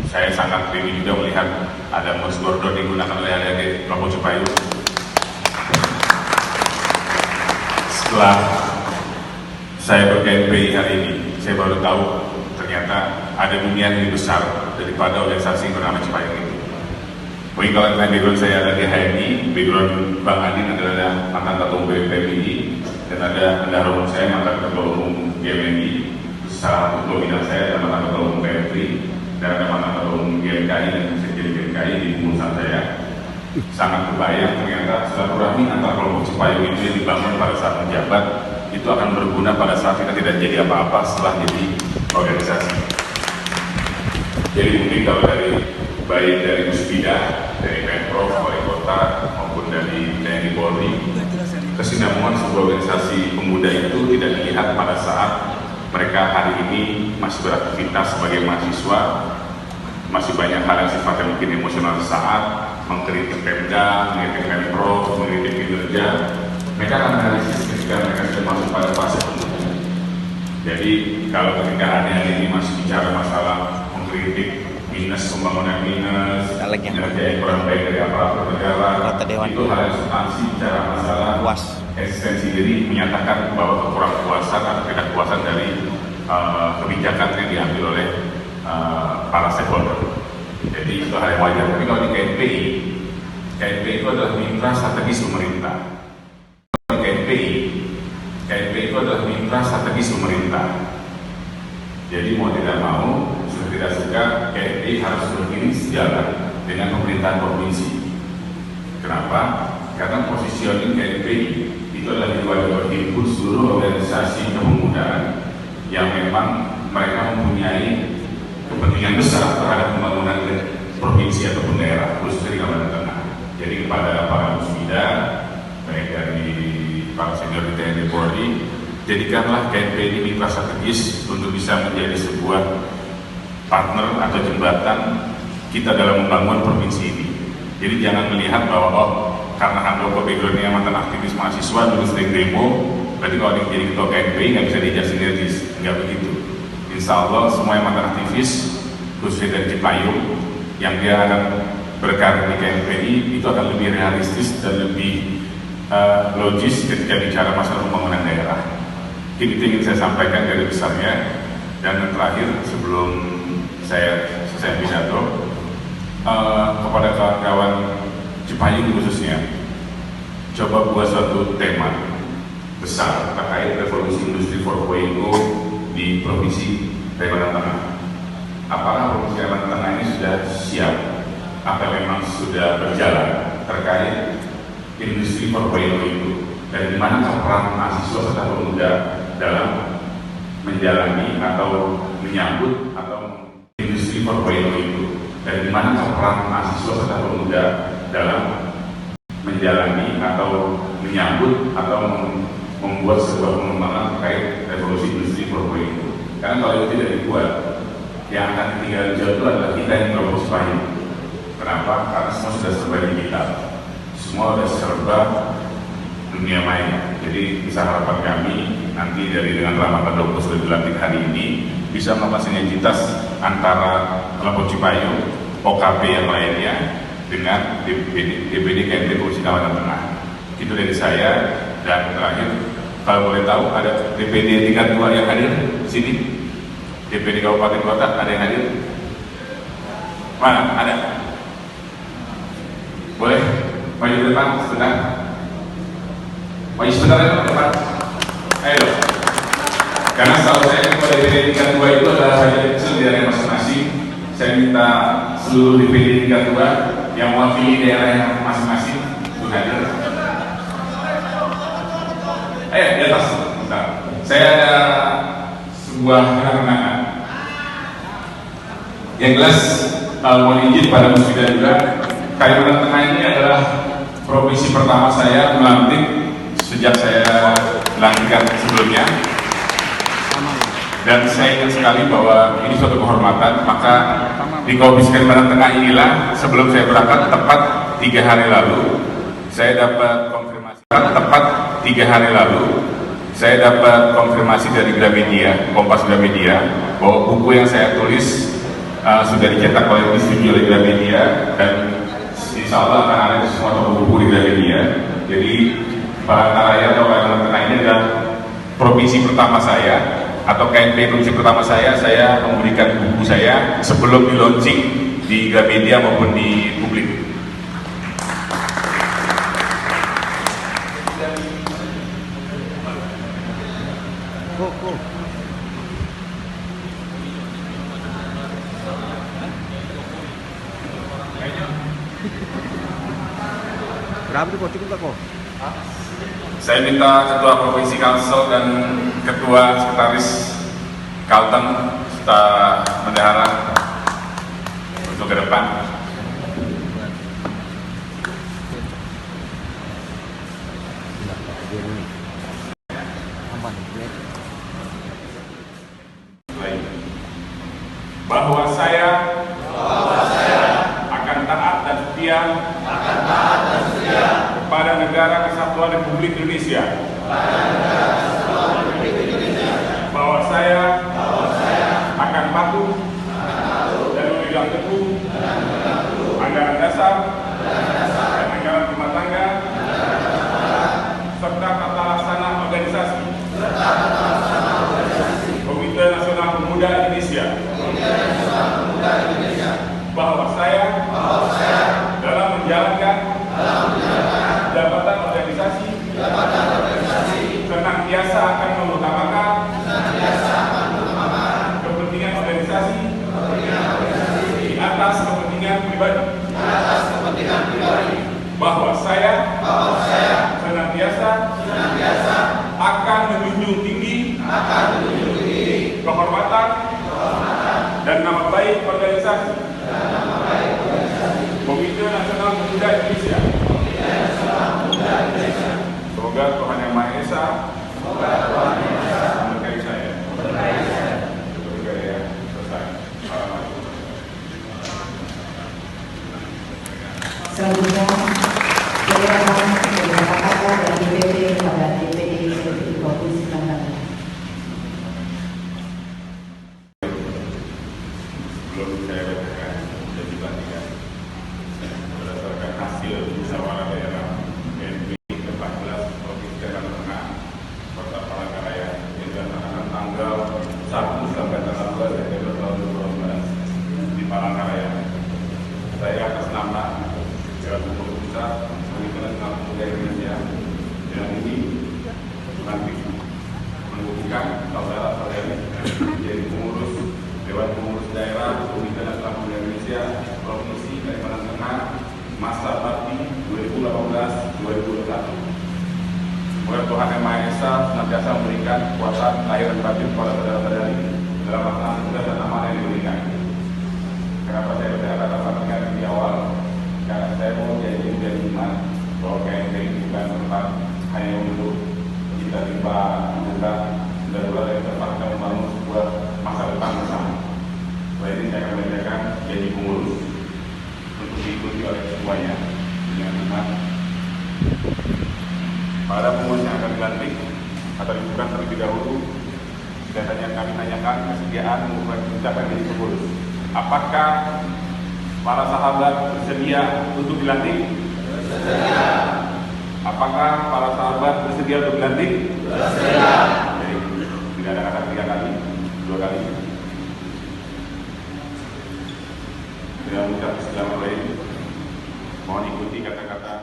Saya sangat rindu juga melihat ada Mos Gordon digunakan oleh adik-adik Kelompok Cipayu. Setelah saya ber-KNPI hari ini, saya baru tahu ternyata ada dunia yang lebih besar daripada organisasi yang bernama Cipayu itu. Mungkin kalau background saya ada di HMI, background Bang Adin adalah mantan ketua umum PMI, dan ada pendahulu saya mantan ketua umum GMI, salah satu bidang saya adalah mantan ketua umum PMI, dan ada mantan ketua umum GMKI dan sekjen GMKI di pengurusan saya. Sangat kebayang ternyata silaturahmi antara kelompok Cipayu ini yang dibangun pada saat menjabat itu akan berguna pada saat kita tidak jadi apa-apa setelah jadi organisasi. Jadi mungkin kalau baik dari Musbida, dari Pemprov, wali kota maupun dari TNI Polri, kesinambungan sebuah organisasi pemuda itu tidak dilihat pada saat mereka hari ini masih beraktivitas sebagai mahasiswa, masih banyak hal yang sifatnya mungkin emosional sesaat, mengkritik Pemda, mengkritik Pemprov, mengkritik kinerja. Mereka akan analisis ketika mereka sudah masuk pada fase penutup. Jadi kalau ketika hari ini masih bicara masalah mengkritik minus pembangunan minus, kinerja yang kurang baik dari aparatur negara, itu hal yang substansi bicara masalah eksistensi diri, menyatakan bahwa kekurangpuasan atau ketidakpuasan dari kebijakan yang diambil oleh para stakeholder. Jadi itu hal yang wajar. Tapi kalau di KNPI itu adalah mitra strategis pemerintah. KNPI itu adalah mitra strategis pemerintah. Jadi mau tidak mau, suka tidak suka, KNPI harus beriring sejalan dengan pemerintahan provinsi. Kenapa? Karena positioning KNPI itu adalah himpun seluruh organisasi kepemudaan yang memang mereka mempunyai kepentingan besar terhadap pembangunan provinsi ataupun daerah, khususnya di Kalimantan Tengah. Jadi kepada para musbida, baik dari para senior di TNI Polri, jadikanlah KNPI ini mitra strategis untuk bisa menjadi sebuah partner atau jembatan kita dalam membangun provinsi ini. Jadi jangan melihat bahwa karena Handoko backgroundnya mantan aktivis mahasiswa dulu sering demo, berarti kalau dia jadi ketua KNPI nggak bisa diajak sinergis, nggak begitu. Insya Allah semua yang mantan aktivis, khususnya dari Cipayu, yang dia akan berkarir di KNPI itu akan lebih realistis dan lebih logis ketika bicara masalah pembangunan daerah. Itu ingin saya sampaikan dari besarnya. Dan terakhir sebelum saya selesai pidato, kepada kawan-kawan Cipayu khususnya, coba buat suatu tema besar terkait revolusi industri 4.0 di provinsi Kalimantan Tengah. Apakah provinsi Kalimantan Tengah ini sudah siap atau memang sudah berjalan terkait industri 4.0 itu, dan di mana peran mahasiswa serta pemuda dalam menjalani atau menyambut atau industri 4.0 itu, dan di mana peran mahasiswa serta pemuda dalam menjalani atau menyambut atau membuat sebuah pengembangan terkait revolusi industri 4.0. Karena kalau itu tidak dibuat, yang akan tinggal jauh itu adalah kita yang kelompok Cipayu. Kenapa? Karena semua sudah serba digital, semua sudah serba dunia maya. Jadi bisa harapan kami nanti dengan Ramadan 20 sudah dilantik hari ini bisa melakukan sinergitas antara kelompok Cipayu, OKP yang lainnya dengan DPD KNPI Provinsi Kalimantan Tengah. Itu dari saya. Dan terakhir, kalau boleh tahu ada DPD tingkat 2 yang hadir sini, DPD Kabupaten Kota ada yang hadir? Mana? Ada? Boleh maju ke depan sebentar. Maju sebentar ya depan. Ayo. Karena setahu saya kepada DPD tingkat 2 itu adalah saja kecil di daerah masing-masing. Saya minta seluruh DPD tingkat 2 yang mewakili daerah masing-masing untuk hadir. Ayo di atas. Bentar. Saya ada sebuah kemenangan. Yang jelas mohon izin pada musbida juga, Kalimantan Tengah ini adalah provinsi pertama saya melantik sejak saya dilantikkan sebelumnya. Dan saya ingat sekali bahwa ini suatu kehormatan. Maka di Provinsi Kalimantan Tengah inilah sebelum saya berangkat tepat 3 hari lalu saya dapat konfirmasi. saya dapat konfirmasi dari Gramedia, Kompas Gramedia, bahwa buku yang saya tulis sudah dicetak oleh distribusi oleh Gramedia, dan insya Allah akan ada di semua toko buku di Gramedia. Jadi Palangkaraya atau Kalimantan Tengah ini adalah provinsi pertama saya, atau KNP provinsi pertama saya memberikan buku saya sebelum di launching di Gramedia maupun di publik. Berapa tuh cukup kok? Saya minta Ketua Provinsi Kalsel dan Ketua Sekretaris Kalteng serta Bendahara untuk ke depan. Bahwa saya akan taat dan setia kepada Negara Kesatuan Republik Indonesia. Bahwa saya akan patuh dan memegang teguh anggaran dasar dan anggaran rumah tangga serta tata laksana organisasi Komite Nasional Pemuda Indonesia. Bahwa saya dalam menjalankan jabatan organisasi senantiasa akan mengutamakan kepentingan organisasi di atas kepentingan pribadi. Bahwa saya senantiasa akan menjunjung tinggi kehormatan dan nama baik organisasi Komite Nasional Pemuda Indonesia. Semoga Tuhan Yang Maha Esa memberkati saya. Selesai. Selanjutnya, silakan kata-kata dari DPP kepada DPD Provinsi Kalimantan. Sebelum saya bacakan dan dibagikan berdasarkan hasil musyawarah daerah KNP ke-14 Provinsi Kalimantan Tengah Kota Palangkaraya yang dilaksanakan tanggal 1 sampai tanggal 2 September tahun 2012 di Palangkaraya. Saya atas nama Dewan Pengurus Pusat Komite Nasional Pemuda Indonesia yang ini nanti menghubungkan saudara-saudari menjadi pengurus Dewan Pengurus Daerah Komite Nasional Pemuda Indonesia Provinsi Kalimantan Tengah masa bakti 2018-2021. Semoga Tuhan Yang Maha Esa senantiasa memberikan kekuatan lahir dan batin kepada saudara-saudari dalam melaksanakan tugas dan amanah yang diberikan. Kenapa saya katakan di awal? Karena saya mau jadi iman bahwa KNP bukan tempat hanya untuk kita tiba kita dan berada di tempat kita membangun sebuah masa depan bersama. Selain ini saya akan menjalankan jadi pengurus untuk diikuti oleh semuanya dengan iman. Para pengurus yang akan dilantik atau dibuka terlebih dahulu, biasanya kami tanyakan kesediaan mengucapkan jadi pengurus. Apakah para sahabat bersedia untuk dilantik? Bersedia. Apakah para sahabat bersedia untuk dilantik? Bersedia. Jadi tidak ada kata 3 kali, 2 kali. Dengan mengucap Bismillahirrahmanirrahim, mohon ikuti kata-kata